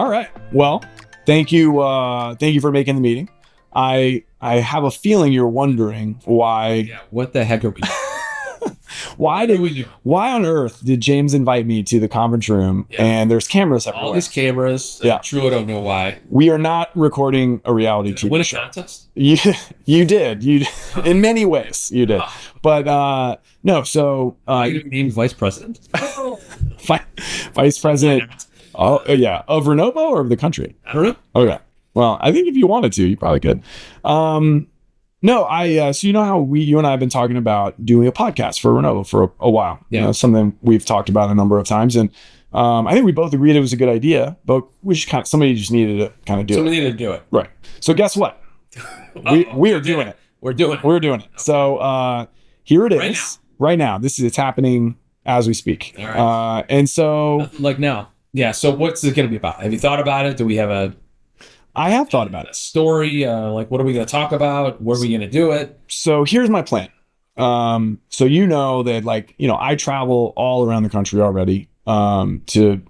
All right. Well, thank you. Thank you for making the meeting. I have a feeling you're wondering why. Yeah, what the heck are we doing? Why on earth did James invite me to the conference room and there's cameras everywhere? All these cameras. Yeah. I truly don't know why. We are not recording a reality TV Win a show. contest? You did. In many ways, you did. But no, so You named vice president? vice president. Oh, yeah. Of Renovo or of the country? I don't know. Okay. Well, I think if you wanted to, you probably could. No, so you know how you and I have been talking about doing a podcast for Renovo for a while. Yeah. You know, something we've talked about a number of times. And I think we both agreed it was a good idea, but somebody just needed to kind of do it. Somebody needed to do it. Right. So guess what? we are doing it. We're doing it. We're doing it. So here it is. Right now. It's happening as we speak. All right. And so like now. Yeah. So what's it going to be about? Have you thought about it? Do we have I have thought about it. Story? Like, what are we going to talk about? Where are we going to do it? So here's my plan. So you know that, like, you know, I travel all around the country already to,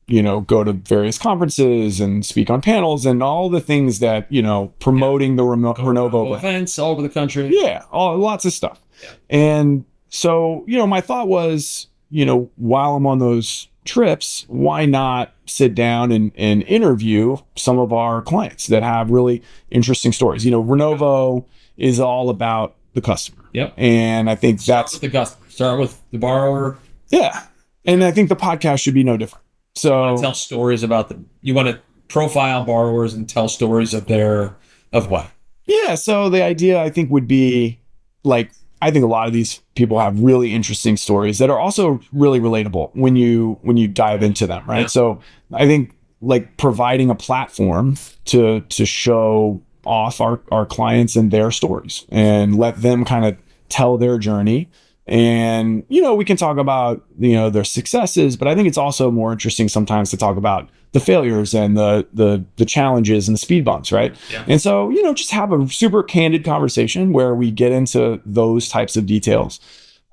you know, go to various conferences and speak on panels and all the things that, you know, promoting the Renovo events all over the country. Yeah, lots of stuff. Yeah. And so, you know, my thought was, you know, while I'm on those trips, why not sit down and interview some of our clients that have really interesting stories? You know, Renovo is all about the customer. Yep. And I think that's the customer. Start with the borrower. Yeah. And I think the podcast should be no different. So tell stories about you want to profile borrowers and tell stories of what? Yeah. So the idea, I think, would be like, I think a lot of these people have really interesting stories that are also really relatable when you dive into them, right? Yeah. So I think like providing a platform to show off our clients and their stories and let them kind of tell their journey. And, you know, we can talk about, you know, their successes, but I think it's also more interesting sometimes to talk about the failures and the challenges and the speed bumps, right? Yeah. And so, you know, just have a super candid conversation where we get into those types of details,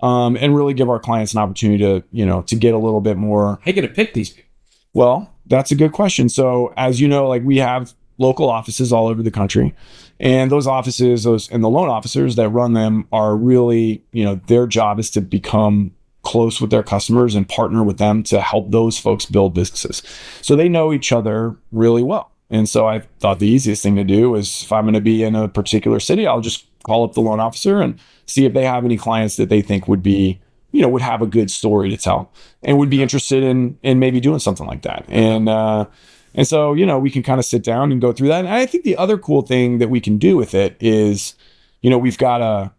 and really give our clients an opportunity to, you know, to get a little bit more. How are you going to pick these people? Well, that's a good question. So as you know, like, we have local offices all over the country, and those offices, and the loan officers that run them are really, you know, their job is to become close with their customers and partner with them to help those folks build businesses. So they know each other really well. And so I thought the easiest thing to do is, if I'm going to be in a particular city, I'll just call up the loan officer and see if they have any clients that they think would be, you know, would have a good story to tell and would be interested in maybe doing something like that. And so, you know, we can kind of sit down and go through that. And I think the other cool thing that we can do with it is, you know, we've got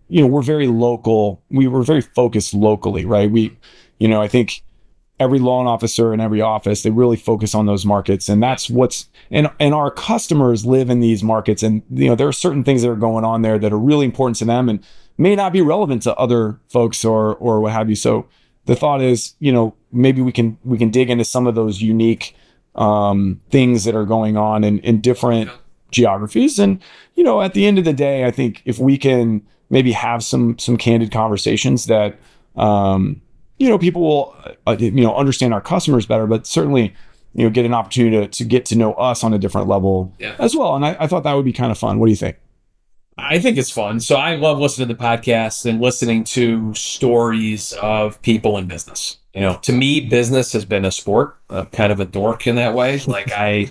you know, we're very local. We were very focused locally, right? You know, I think every loan officer in every office, they really focus on those markets, and that's and our customers live in these markets. And, you know, there are certain things that are going on there that are really important to them and may not be relevant to other folks or what have you. So the thought is, you know, maybe we can dig into some of those unique things that are going on in different geographies. And, you know, at the end of the day, I think if we can maybe have some candid conversations that, you know, people will, you know, understand our customers better, but certainly, you know, get an opportunity to get to know us on a different level as well. And I thought that would be kind of fun. What do you think? I think it's fun. So I love listening to the podcasts and listening to stories of people in business. You know, to me, business has been a sport. I'm kind of a dork in that way. Like I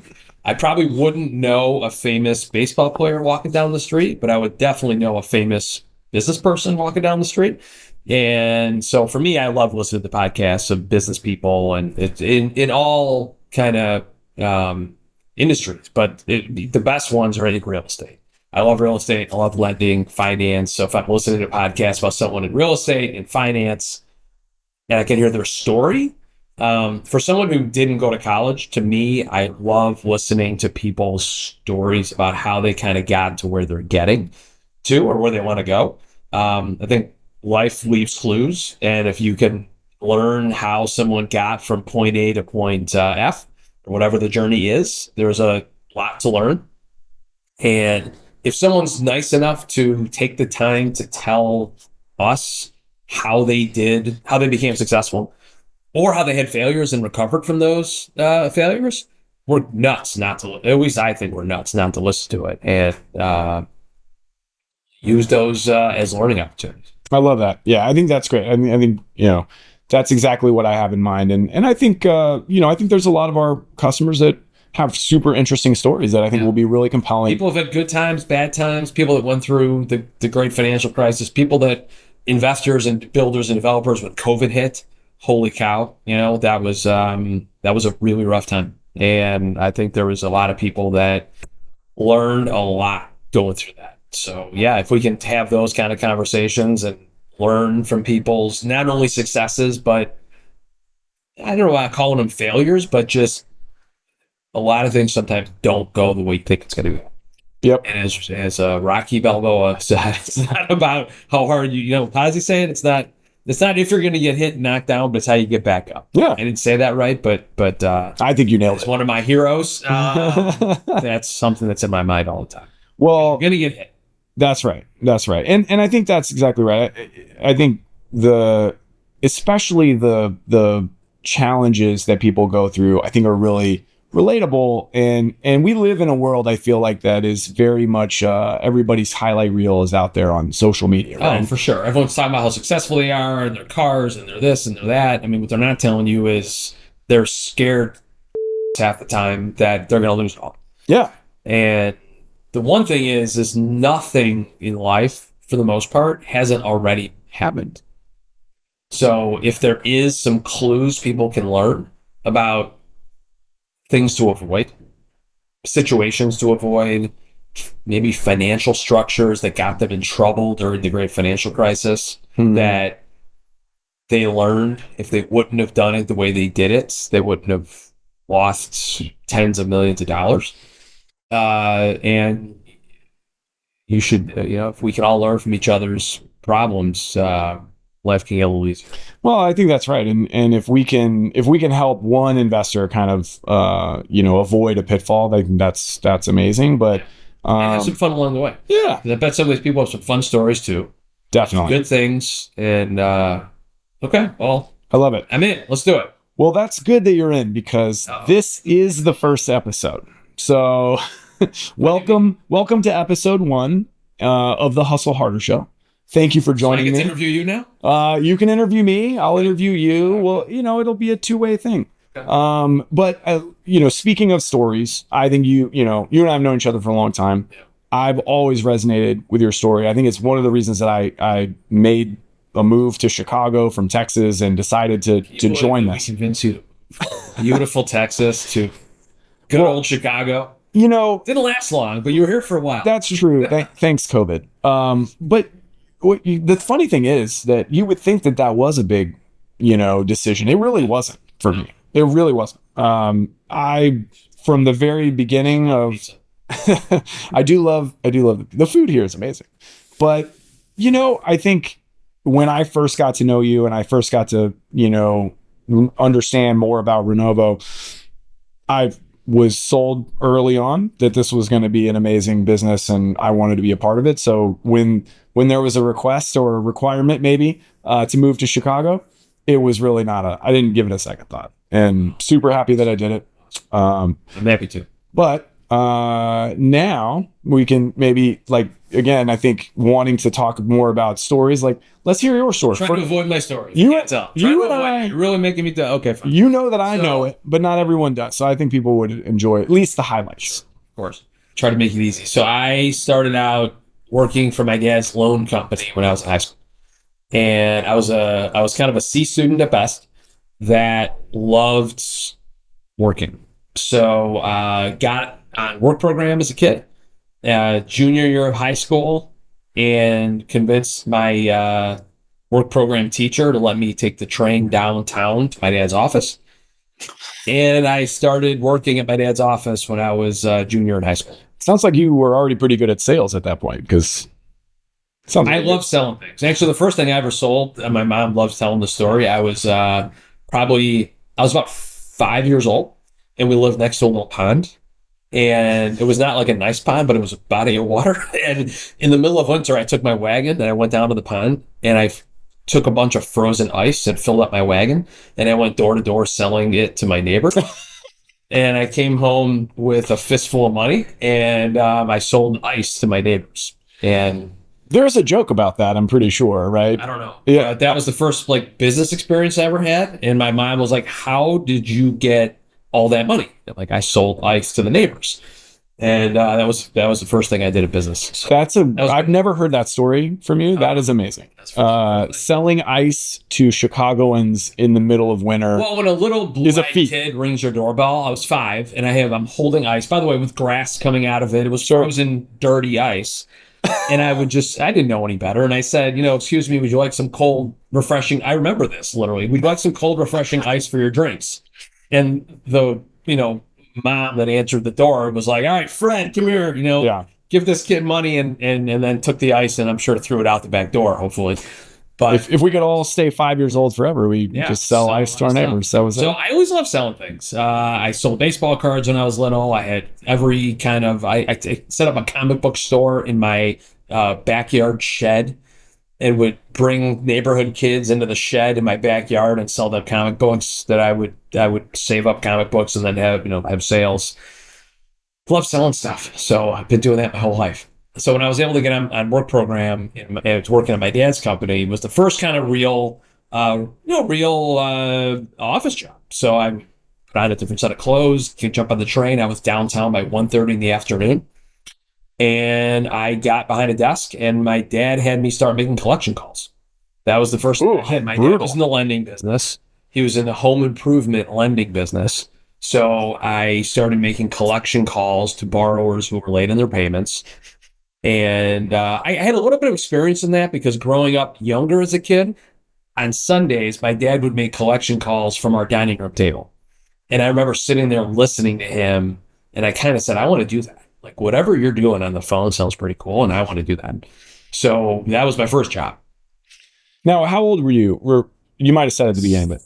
probably wouldn't know a famous baseball player walking down the street, but I would definitely know a famous business person walking down the street. And so for me, I love listening to the podcasts of business people, and it's in all kind of industries, but the best ones are in real estate. I love real estate. I love lending, finance. So if I'm listening to a podcast about someone in real estate and finance, and I can hear their story, for someone who didn't go to college, to me, I love listening to people's stories about how they kind of got to where they're getting to or where they want to go. I think life leaves clues, and if you can learn how someone got from point A to point F, or whatever the journey is, there's a lot to learn. And if someone's nice enough to take the time to tell us how they became successful, or how they had failures and recovered from those failures, we're nuts not to, at least I think we're nuts not to listen to it and use those as learning opportunities. I love that. Yeah, I think that's great. I think, that's exactly what I have in mind. And I think, I think there's a lot of our customers that have super interesting stories that I think will be really compelling. People have had good times, bad times, people that went through the great financial crisis, people that investors builders and developers when COVID hit. Holy cow, that was a really rough time. And I think there was a lot of people that learned a lot going through that. So yeah, if we can have those kind of conversations and learn from people's not only successes, but I don't know why I'm calling them failures, but just a lot of things sometimes don't go the way you think it's going to go. Yep. And as Rocky Balboa said, it's not about how hard how does he say it? It's not if you're going to get hit and knocked down, but it's how you get back up. Yeah. I didn't say that right, but I think you nailed it. It's one of my heroes. That's something that's in my mind all the time. Well, you're going to get hit. That's right. And I think that's exactly right. I think especially the challenges that people go through, I think are really relatable. And we live in a world, I feel like, that is very much everybody's highlight reel is out there on social media. Right? Oh, for sure. Everyone's talking about how successful they are and their cars and they're this and they're that. I mean, what they're not telling you is they're scared half the time that they're going to lose it all. Yeah. And the one thing is nothing in life, for the most part, hasn't already happened. So if there is some clues people can learn about things to avoid, situations to avoid, maybe financial structures that got them in trouble during the great financial crisis, that they learned if they wouldn't have done it the way they did it, they wouldn't have lost tens of millions of dollars. And you should, if we can all learn from each other's problems, life can get a little easier. Well, I think that's right. And if we can help one investor kind of, avoid a pitfall, I think that's amazing. But, and have some fun along the way. Yeah. I bet some of these people have some fun stories too. Definitely. Good things. And, okay, well, I love it. I'm in. Let's do it. Well, that's good that you're in because this is the first episode. So welcome to episode 1 of the Hustle Harder Show. Thank you for joining me. So I get to interview you now? You can interview me. I'll interview you. Well, it'll be a two-way thing. Okay. But speaking of stories, I think you and I have known each other for a long time. Yeah. I've always resonated with your story. I think it's one of the reasons that I made a move to Chicago from Texas and decided to join this. Convince you. Beautiful Texas to good old Chicago. Didn't last long, but you were here for a while. That's true. Thanks, COVID. But the funny thing is that you would think that was a big, decision. It really wasn't for me. It really wasn't. From the very beginning of, I do love the food here is amazing. But, I think when I first got to know you and I first got to, understand more about Renovo, I was sold early on that this was going to be an amazing business and I wanted to be a part of it. So when there was a request or a requirement maybe to move to Chicago, it was really I didn't give it a second thought, and super happy that I did it. I'm happy to. But now we can maybe again, I think wanting to talk more about stories, let's hear your story. Trying to avoid my story. You can't tell. You and I, you're really making me okay, fine. You know that I know it, but not everyone does. So I think people would enjoy at least the highlights. Of course. Try to make it easy. So I started out working for my dad's loan company when I was in high school. And I was kind of a C student at best that loved working. So got on work program as a kid, junior year of high school, and convinced my work program teacher to let me take the train downtown to my dad's office. And I started working at my dad's office when I was junior in high school. Sounds like you were already pretty good at sales at that point, because I love selling things. Actually, the first thing I ever sold, and my mom loves telling the story, I was about 5 years old, and we lived next to a little pond. And it was not like a nice pond, but it was a body of water. And in the middle of winter, I took my wagon and I went down to the pond and I took a bunch of frozen ice and filled up my wagon, and I went door to door selling it to my neighbor. And I came home with a fistful of money, and I sold ice to my neighbors. And there's a joke about that, I'm pretty sure, right? I don't know. Yeah. That was the first like business experience I ever had. And my mom was like, how did you get all that money? Like, I sold ice to the neighbors. And that was the first thing I did in business. So I've never heard that story from you. That is amazing. Selling ice to Chicagoans in the middle of winter. Well, when a little blue-eyed kid rings your doorbell, I was 5, and I'm holding ice, by the way, with grass coming out of it. It was frozen, dirty ice. And I didn't know any better. And I said, excuse me, would you like some cold, refreshing? I remember this literally. Would you like some cold, refreshing ice for your drinks? And the, mom that answered the door was like, all right, Fred, come here, give this kid money, and then took the ice, and I'm sure threw it out the back door, hopefully. But if we could all stay 5 years old forever, we just sell ice to our neighbors. So I always loved selling things. I sold baseball cards when I was little. I had every kind of, I set up a comic book store in my backyard shed, and would bring neighborhood kids into the shed in my backyard and sell them comic books that I would save up comic books and then have sales. Love selling stuff. So I've been doing that my whole life. So when I was able to get on work program and I was working at my dad's company, it was the first kind of real office job. So I put on a different set of clothes, could jump on the train. I was downtown by 1:30 in the afternoon. And I got behind a desk, and my dad had me start making collection calls. That was the first thing I did. My dad was in the lending business. He was in the home improvement lending business. So I started making collection calls to borrowers who were late in their payments. And I had a little bit of experience in that because growing up younger as a kid, on Sundays, my dad would make collection calls from our dining room table. And I remember sitting there listening to him, and I kind of said, I want to do that. Like, whatever you're doing on the phone sounds pretty cool, and I want to do that. So that was my first job. Now, how old were you? You might have said at the beginning, but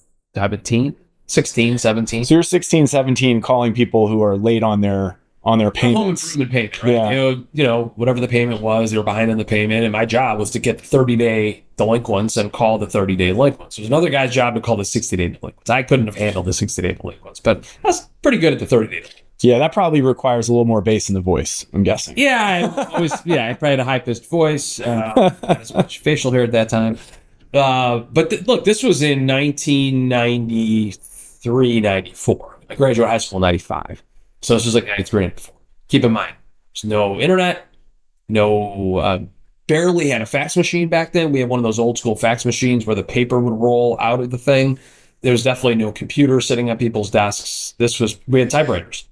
16, 17. So you're 16, 17, calling people who are late on their payments. Home improvement payment, right? Yeah. Whatever the payment was, they were behind on the payment, and my job was to get the 30-day delinquents and call the 30-day delinquents. It was another guy's job to call the 60-day delinquents. I couldn't have handled the 60-day delinquants, but I was pretty good at the 30-day delinquents. Yeah, that probably requires a little more bass in the voice, I'm guessing. Yeah, I probably had a high-pitched voice, not as much facial hair at that time. But look, this was in 1993, 94. I graduated high school in 95. So this was like 93, 94. Keep in mind, there's no internet, barely had a fax machine back then. We had one of those old school fax machines where the paper would roll out of the thing. There was definitely no computer sitting at people's desks. We had typewriters.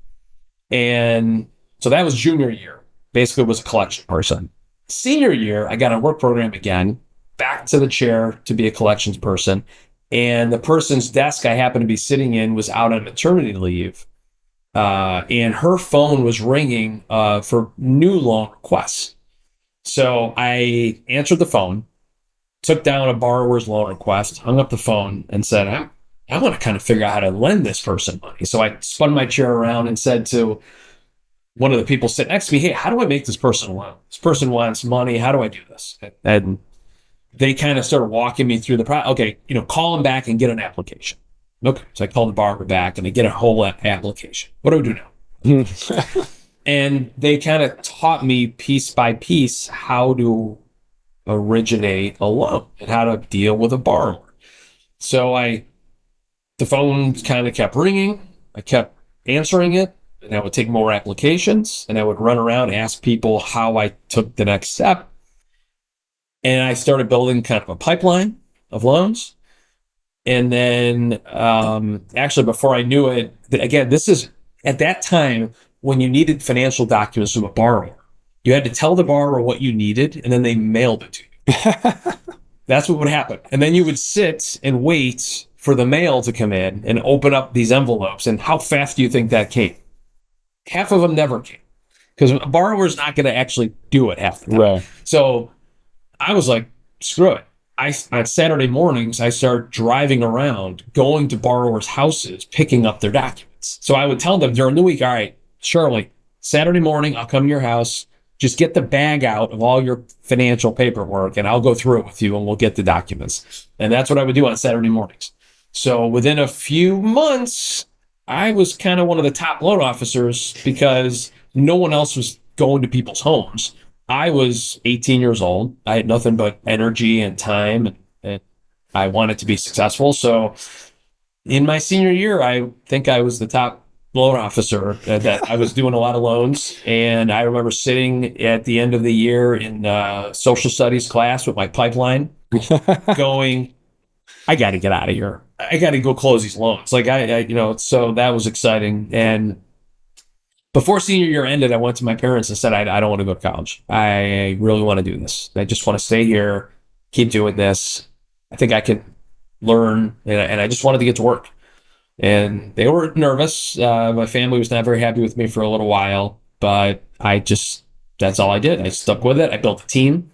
And so that was junior year. Basically was a collection person. Senior year, I got on work program again, back to the chair to be a collections person. And the person's desk I happened to be sitting in was out on maternity leave. And her phone was ringing for new loan requests. So I answered the phone, took down a borrower's loan request, hung up the phone, and said, I want to kind of figure out how to lend this person money. So I spun my chair around and said to one of the people sitting next to me, hey, how do I make this person a loan? This person wants money. How do I do this? And they kind of started walking me through the process. Okay, call them back and get an application. Okay. So I called the borrower back and I get a whole application. What do I do now? And they kind of taught me piece by piece how to originate a loan and how to deal with a borrower. So the phone kind of kept ringing. I kept answering it, and I would take more applications, and I would run around and ask people how I took the next step. And I started building kind of a pipeline of loans. And then actually before I knew it, again, this is at that time when you needed financial documents from a borrower. You had to tell the borrower what you needed, and then they mailed it to you. That's what would happen. And then you would sit and wait for the mail to come in and open up these envelopes. And how fast do you think that came? Half of them never came because a borrower's not going to actually do it half the time. Right. So I was like, screw it. On Saturday mornings, I started driving around, going to borrowers' houses, picking up their documents. So I would tell them during the week, all right, Shirley, Saturday morning, I'll come to your house. Just get the bag out of all your financial paperwork and I'll go through it with you and we'll get the documents. And that's what I would do on Saturday mornings. So within a few months, I was kind of one of the top loan officers because no one else was going to people's homes. I was 18 years old. I had nothing but energy and time, and I wanted to be successful. So in my senior year, I think I was the top loan officer. That I was doing a lot of loans. And I remember sitting at the end of the year in social studies class with my pipeline going, I got to get out of here. I got to go close these loans. Like so that was exciting. And before senior year ended, I went to my parents and said, I don't want to go to college. I really want to do this. I just want to stay here, keep doing this. I think I can learn, and I just wanted to get to work. And they were nervous. My family was not very happy with me for a little while, but that's all I did. I stuck with it. I built a team.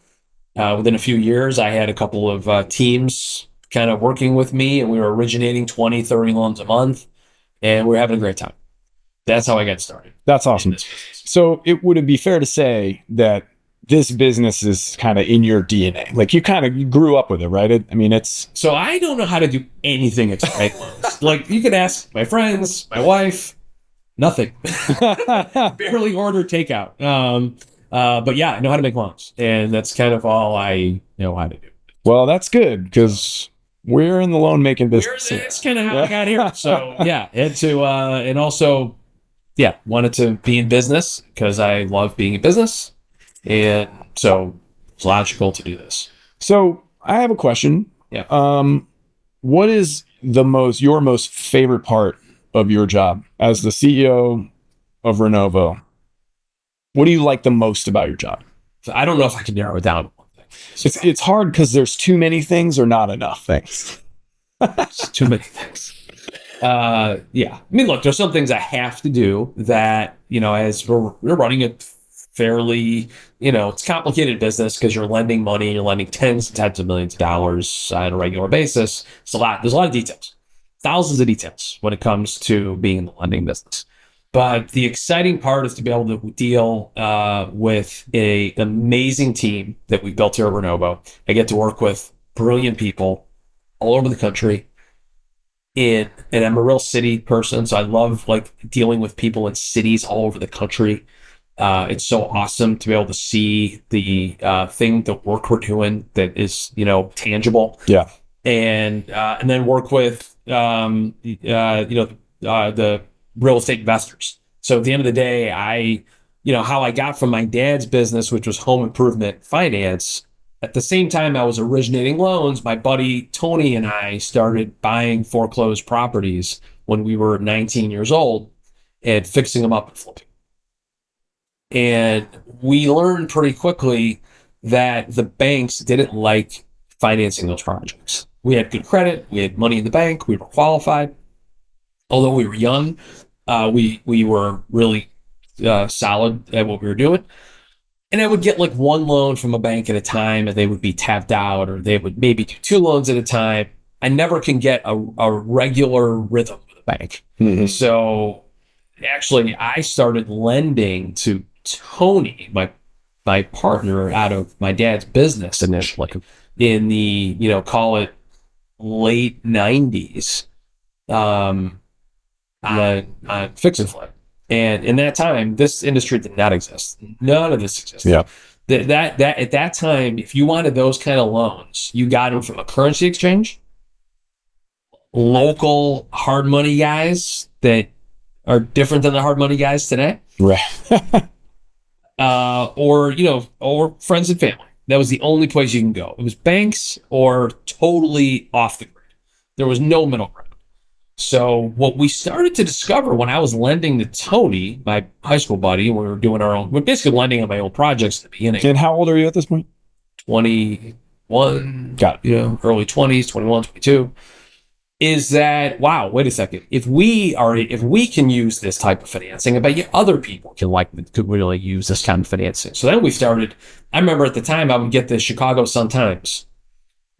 Within a few years, I had a couple of teams kind of working with me, and we were originating 20, 30 loans a month, and we were having a great time. That's how I got started. That's awesome. So would it be fair to say that this business is kind of in your DNA? Like you grew up with it, right? So I don't know how to do anything except make loans. Like you could ask my friends, my wife, nothing. Barely order takeout. But yeah, I know how to make loans, and that's kind of all I know how to do. Well, that's good because we're in the loan making business. That's kind of how I got here. So yeah, had to, and also, yeah, wanted to be in business because I love being in business. And so it's logical to do this. So I have a question. Yeah. What is your most favorite part of your job as the CEO of Renovo? What do you like the most about your job? So I don't know if I can narrow it down to one thing. It's hard because there's too many things or not enough things. It's too many things. Yeah. I mean, look, there's some things I have to do that, as we're running a fairly, it's complicated business because you're lending money, you're lending tens of millions of dollars on a regular basis. There's a lot of details, thousands of details when it comes to being in the lending business. But the exciting part is to be able to deal with an amazing team that we built here at Renovo. I get to work with brilliant people all over the country. And I'm a real city person, so I love dealing with people in cities all over the country. It's so awesome to be able to see the the work we're doing that is tangible. Yeah, and then work with the real estate investors. So at the end of the day, how I got from my dad's business, which was home improvement finance. At the same time I was originating loans, my buddy Tony and I started buying foreclosed properties when we were 19 years old and fixing them up and flipping. And we learned pretty quickly that the banks didn't like financing those projects. We had good credit, we had money in the bank, we were qualified. Although we were young, we were really solid at what we were doing. And I would get one loan from a bank at a time, and they would be tapped out, or they would maybe do two loans at a time. I never can get a regular rhythm with a bank. Mm-hmm. So actually, I started lending to Tony, my partner, out of my dad's business initially in the, call it late 90s on fix and flip. And in that time, this industry did not exist. None of this existed. Yeah. That at that time, if you wanted those kind of loans, you got them from a currency exchange, local hard money guys that are different than the hard money guys today, right? or friends and family. That was the only place you can go. It was banks or totally off the grid. There was no middle ground. So what we started to discover when I was lending to Tony, my high school buddy, we were doing we're basically lending on my own projects at the beginning. And how old are you at this point? 21. Got it. Early 20s, 21, 22. Is that, wow, wait a second. If we can use this type of financing, I bet you other people could really use this kind of financing. So then we started, I remember at the time I would get the Chicago Sun-Times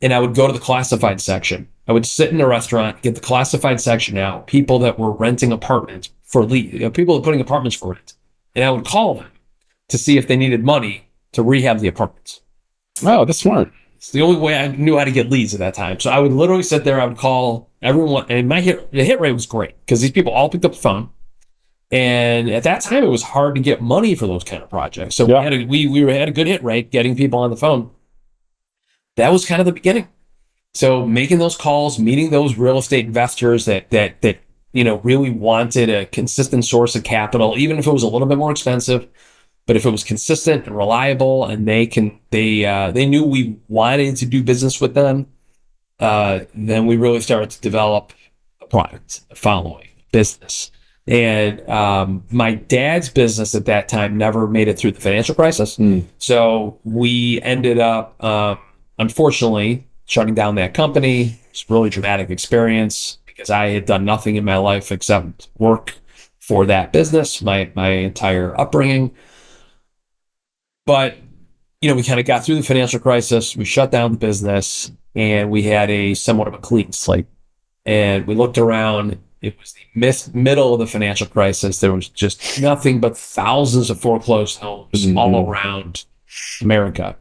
and I would go to the classified section. I would sit in a restaurant, get the classified section out, people that were renting apartments for lease, people that were putting apartments for rent. And I would call them to see if they needed money to rehab the apartments. Oh, that's smart. It's the only way I knew how to get leads at that time. So I would literally sit there, I would call everyone, and the hit rate was great because these people all picked up the phone. And at that time, it was hard to get money for those kind of projects. So we had a good hit rate getting people on the phone. That was kind of the beginning. So making those calls, meeting those real estate investors that really wanted a consistent source of capital, even if it was a little bit more expensive. But if it was consistent and reliable, and they knew we wanted to do business with them, then we really started to develop a product, a following, business. And my dad's business at that time never made it through the financial crisis. So we ended up, unfortunately, shutting down that company. It's a really dramatic experience because I had done nothing in my life except work for that business, my entire upbringing. But, we kind of got through the financial crisis. We shut down the business, and we had a somewhat of a clean slate. And we looked around. It was the middle of the financial crisis. There was just nothing but thousands of foreclosed homes all around America.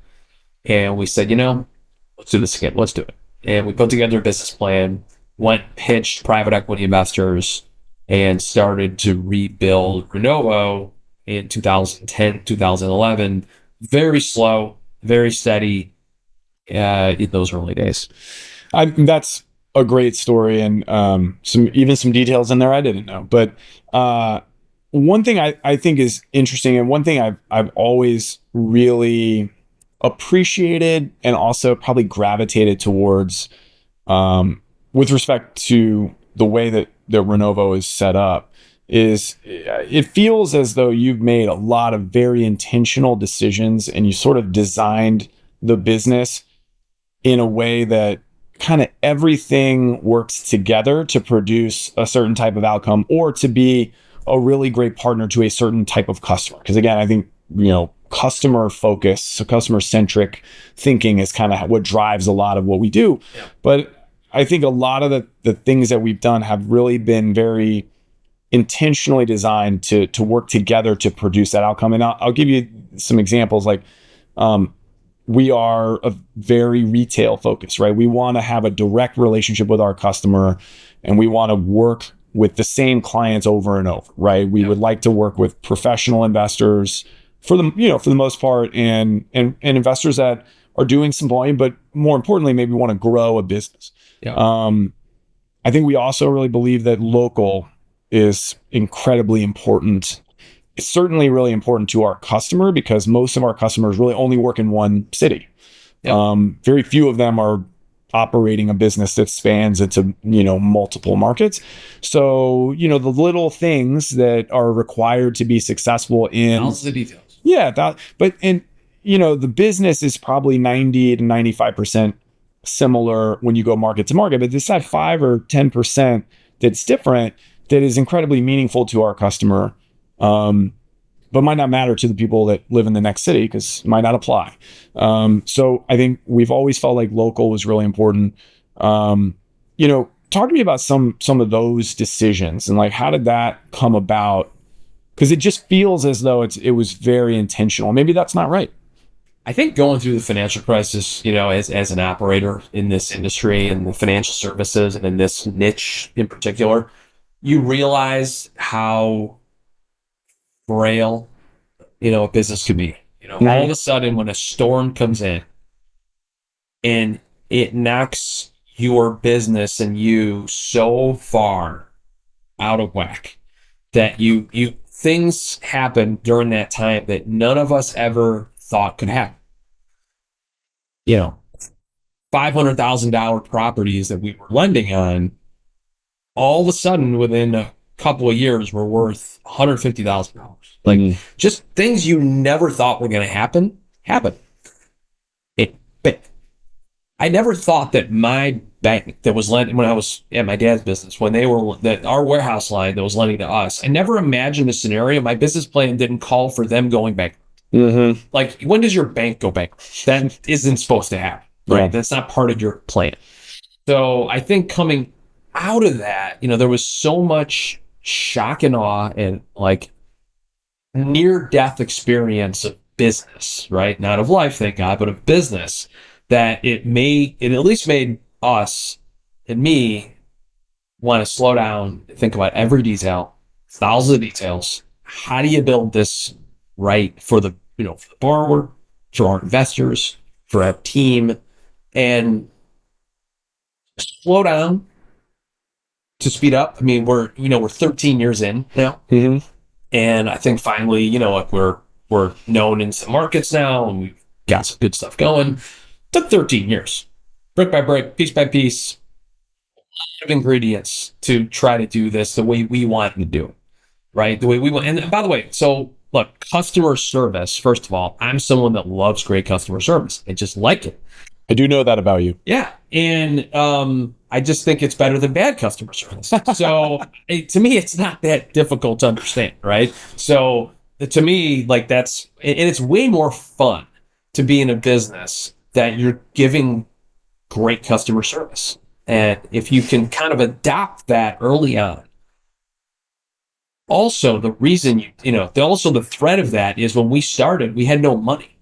And we said, let's do this again. Let's do it. And we put together a business plan, pitched private equity investors, and started to rebuild Renovo in 2010, 2011. Very slow, very steady in those early days. That's a great story, and some details in there I didn't know. But one thing I think is interesting, and one thing I've always really appreciated and also probably gravitated towards with respect to the way that Renovo is set up, is it feels as though you've made a lot of very intentional decisions, and you sort of designed the business in a way that kind of everything works together to produce a certain type of outcome, or to be a really great partner to a certain type of customer. Because again, I think, customer focus, so customer-centric thinking is kind of what drives a lot of what we do. Yeah. But I think a lot of the things that we've done have really been very intentionally designed to work together to produce that outcome. And I'll give you some examples. Like, we are a very retail focused, right? We want to have a direct relationship with our customer, and we want to work with the same clients over and over, right? We would like to work with professional investors for the most part, and investors that are doing some volume, but more importantly, maybe want to grow a business. Yeah. I think we also really believe that local is incredibly important. It's certainly really important to our customer, because most of our customers really only work in one city. Yep. Very few of them are operating a business that spans into, multiple markets. So, the little things that are required to be successful in all the details. Yeah. The business is probably 90 to 95% similar when you go market to market, but it's that 5 or 10% that's different, that is incredibly meaningful to our customer. But might not matter to the people that live in the next city, because it might not apply. So I think we've always felt like local was really important. Talk to me about some of those decisions, and like, how did that come about? Because it just feels as though it was very intentional. Maybe that's not right. I think going through the financial crisis, as an operator in this industry and the financial services, and in this niche in particular, you realize how frail, a business could be. All of a sudden, when a storm comes in and it knocks your business and you so far out of whack that things happen during that time that none of us ever thought could happen. $500,000 properties that we were lending on, all of a sudden within a couple of years were worth $150,000. Like, just things you never thought were going to happen. But I never thought that my bank that was lending, when I was at my dad's business, when our warehouse line that was lending to us, I never imagined a scenario. My business plan didn't call for them going bankrupt. Mm-hmm. Like, when does your bank go bankrupt? That isn't supposed to happen, right? Yeah. That's not part of your plan. So I think coming out of that, there was so much shock and awe, and like, near-death experience of business, right? Not of life, thank God, but of business, that it at least made us and me want to slow down, think about every detail, thousands of details. How do you build this right for the borrower, for our investors, for our team, and slow down to speed up? I mean, we're 13 years in now, and I think finally, like we're known in some markets now, and we've got some good stuff going. It took 13 years, brick by brick, piece by piece, of ingredients to try to do this the way we want to do it, right? The way we want. And by the way, so look, customer service, first of all, I'm someone that loves great customer service. I just like it. I do know that about you. Yeah. And I just think it's better than bad customer service. So to me, it's not that difficult to understand, right? So to me, like and it's way more fun to be in a business that you're giving great customer service. And if you can kind of adopt that early on. Also, the reason the thread of that is when we started, we had no money.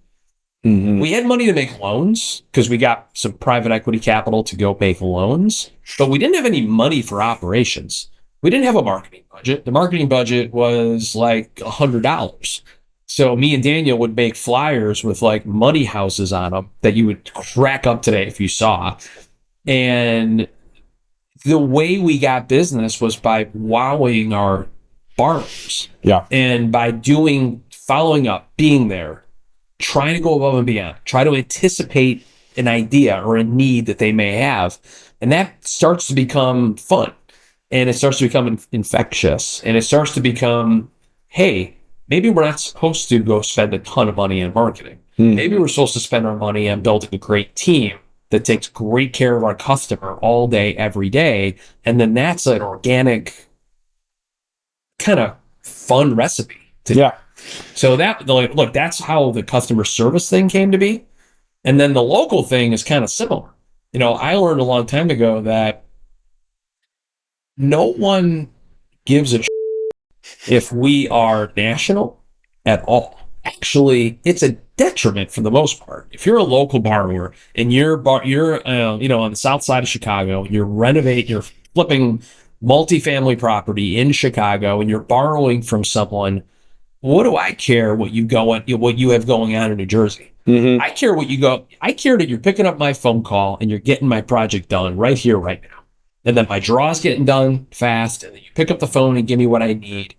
We had money to make loans because we got some private equity capital to go make loans, but we didn't have any money for operations. We didn't have a marketing budget. The marketing budget was like $100. So me and Daniel would make flyers with like money houses on them that you would crack up today if you saw. And the way we got business was by wowing our borrowers. Yeah. And by following up, being there, trying to go above and beyond, try to anticipate an idea or a need that they may have. And that starts to become fun. And it starts to become infectious. And it starts to become, hey, maybe we're not supposed to go spend a ton of money on marketing. Maybe we're supposed to spend our money on building a great team that takes great care of our customer all day, every day. And then that's an organic kind of fun recipe. So that's how the customer service thing came to be. And then the local thing is kind of similar. I learned a long time ago that no one gives a if we are national at all. Actually, it's a detriment for the most part. If you're a local borrower and you're on the south side of Chicago, you're flipping multifamily property in Chicago and you're borrowing from someone, what do I care what you have going on in New Jersey? I care that you're picking up my phone call and you're getting my project done right here, right now. And then my draw's getting done fast, and then you pick up the phone and give me what I need.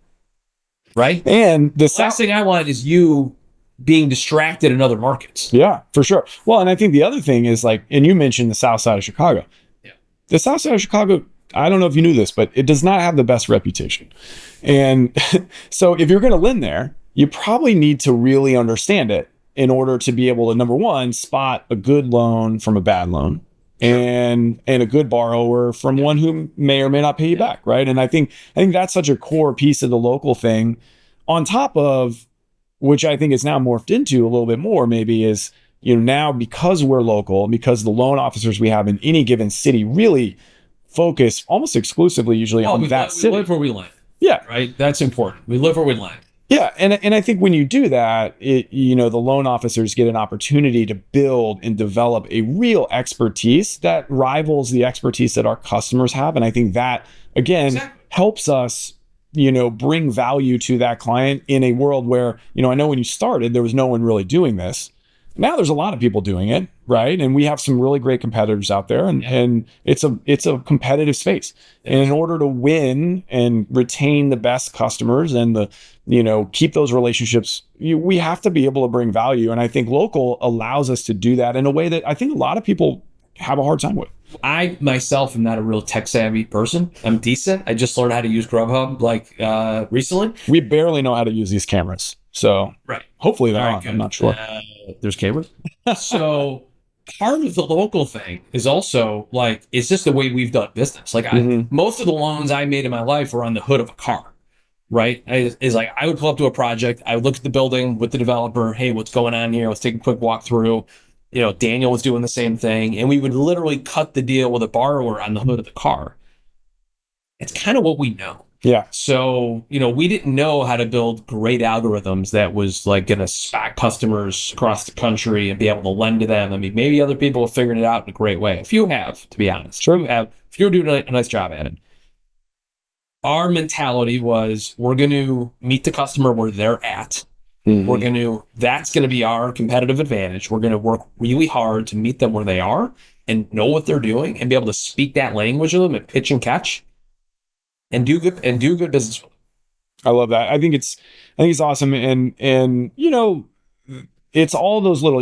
Right? And the last thing I want is you being distracted in other markets. Yeah, for sure. Well, and I think the other thing is and you mentioned the south side of Chicago. Yeah. The south side of Chicago, I don't know if you knew this, but it does not have the best reputation. And so if you're going to lend there, you probably need to really understand it in order to be able to, number one, spot a good loan from a bad loan. And a good borrower from one who may or may not pay you back, right? And I think that's such a core piece of the local thing, on top of which I think is now morphed into a little bit more, maybe is, now because we're local, because the loan officers we have in any given city really focus almost exclusively usually on that city. We live where we land. Yeah. Right? That's important. We live where we land. Yeah, and I think when you do that, the loan officers get an opportunity to build and develop a real expertise that rivals the expertise that our customers have, and I think that again helps us, bring value to that client in a world where, I know when you started there was no one really doing this. Now there's a lot of people doing it, right? And we have some really great competitors out there, and it's a competitive space. And in order to win and retain the best customers and keep those relationships, we have to be able to bring value. And I think local allows us to do that in a way that I think a lot of people have a hard time with. I myself am not a real tech savvy person. I'm decent. I just learned how to use Grubhub recently. We barely know how to use these cameras. So hopefully they're on. I'm not sure. There's cameras. So part of the local thing is also it's just the way we've done business. Most of the loans I made in my life were on the hood of a car, right? I would pull up to a project. I would look at the building with the developer. Hey, what's going on here? Let's take a quick walk through. Daniel was doing the same thing. And we would literally cut the deal with a borrower on the hood of the car. It's kind of what we know. Yeah. So, we didn't know how to build great algorithms that was like going to spot customers across the country and be able to lend to them. I mean, maybe other people have figured it out in a great way. A few have, to be honest. Sure. If you're doing a nice job at it. Our mentality was we're going to meet the customer where they're at. That's going to be our competitive advantage. We're going to work really hard to meet them where they are and know what they're doing and be able to speak that language of them and pitch and catch and do good business with them. I love that. I think it's awesome. And it's all those little,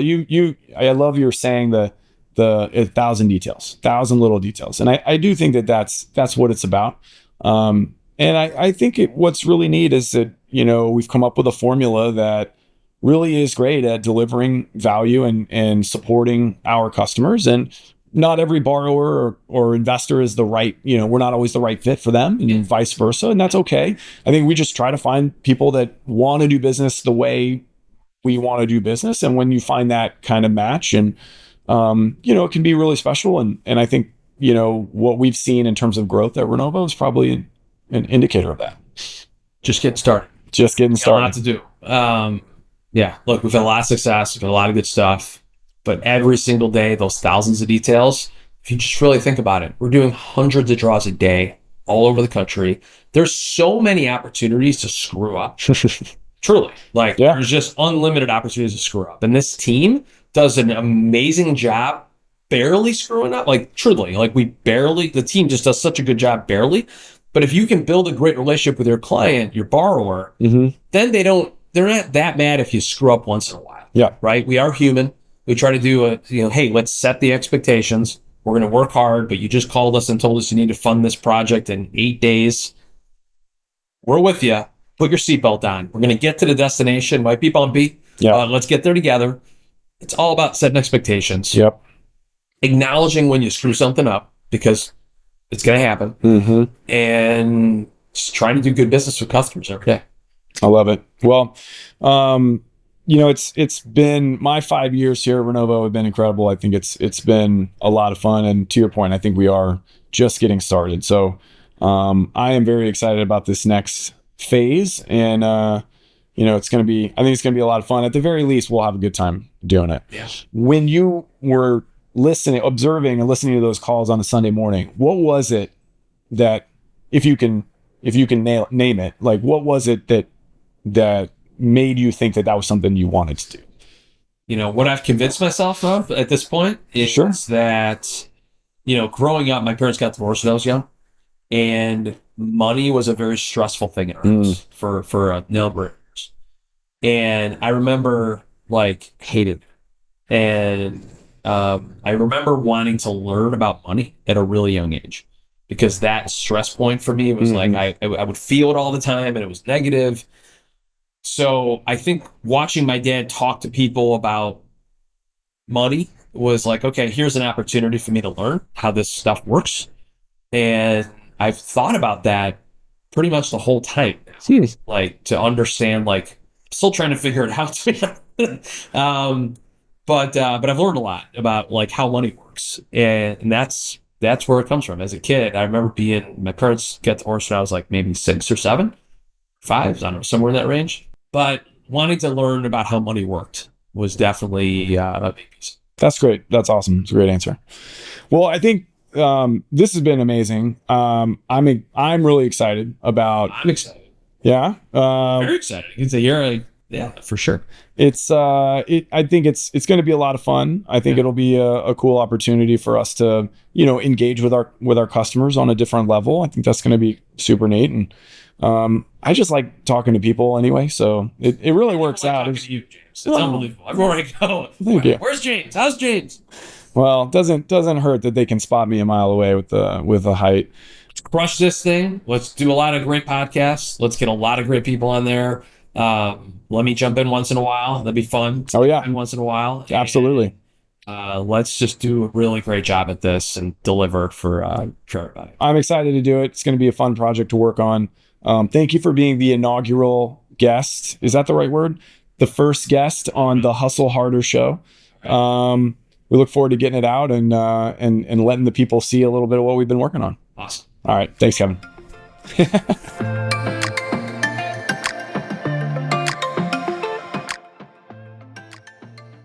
I love your saying the 1,000 little details. And I do think that's what it's about. And I think what's really neat is that, we've come up with a formula that really is great at delivering value and supporting our customers. And not every borrower or investor is the right, we're not always the right fit for them, and vice versa. And that's okay. I think we just try to find people that want to do business the way we want to do business. And when you find that kind of match, and, it can be really special. And I think, what we've seen in terms of growth at Renovo is probably an indicator of that. Just getting started. A lot to do. Look, we've had a lot of success. We've had a lot of good stuff. But every single day, those thousands of details, if you just really think about it, we're doing hundreds of draws a day all over the country. There's so many opportunities to screw up. Truly. There's just unlimited opportunities to screw up. And this team does an amazing job barely screwing up. Truly, the team just does such a good job barely. But if you can build a great relationship with your client, your borrower, then they're not that mad if you screw up once in a while. Yeah. Right? We are human. We try to do hey, let's set the expectations. We're going to work hard, but you just called us and told us you need to fund this project in 8 days. We're with you. Put your seatbelt on. We're going to get to the destination. Might be bumpy. Yeah. Let's get there together. It's all about setting expectations. Yep. Acknowledging when you screw something up, because it's going to happen. And just trying to do good business with customers every day. I love it. Well, it's been my 5 years here at Renovo have been incredible. I think it's been a lot of fun. And to your point, I think we are just getting started. So I am very excited about this next phase. And, it's going to be, I think it's going to be a lot of fun. At the very least, we'll have a good time doing it. Yeah. When you were observing and listening to those calls on a Sunday morning, what was it that, if you can name it, what was it that made you think that was something you wanted to do? What I've convinced myself of at this point is that, growing up, my parents got divorced when I was young, and money was a very stressful thing in our house for a number of years. And I remember hated it. And I remember wanting to learn about money at a really young age, because that stress point for me was I would feel it all the time, and it was negative. So I think watching my dad talk to people about money was okay, here's an opportunity for me to learn how this stuff works. And I've thought about that pretty much the whole time. To understand, still trying to figure it out. But I've learned a lot about how money works. And that's where it comes from. As a kid, I remember my parents got divorced when I was maybe 6 or 7, 5, I don't know, somewhere in that range. But wanting to learn about how money worked was definitely a big piece. That's great. That's awesome. It's a great answer. Well, I think this has been amazing. I'm really excited about. I'm excited. Yeah. Very excited. It's a year. Yeah, for sure. It's I think it's going to be a lot of fun. I think it'll be a cool opportunity for us to engage with our customers on a different level. I think that's going to be super neat. And I just like talking to people anyway, so it really works out. To you, James. It's unbelievable. Everywhere I go, thank you. Where's James? How's James? Well, it doesn't hurt that they can spot me a mile away with the height. Crush this thing. Let's do a lot of great podcasts. Let's get a lot of great people on there. Let me jump in once in a while. That'd be fun. Oh yeah, once in a while. Absolutely. Let's just do a really great job at this and deliver for everybody. I'm excited to do it. It's going to be a fun project to work on. Thank you for being the inaugural guest. Is that the right word? The first guest on the Hustle Harder show. We look forward to getting it out and letting the people see a little bit of what we've been working on. Awesome. All right. Thanks, Kevin.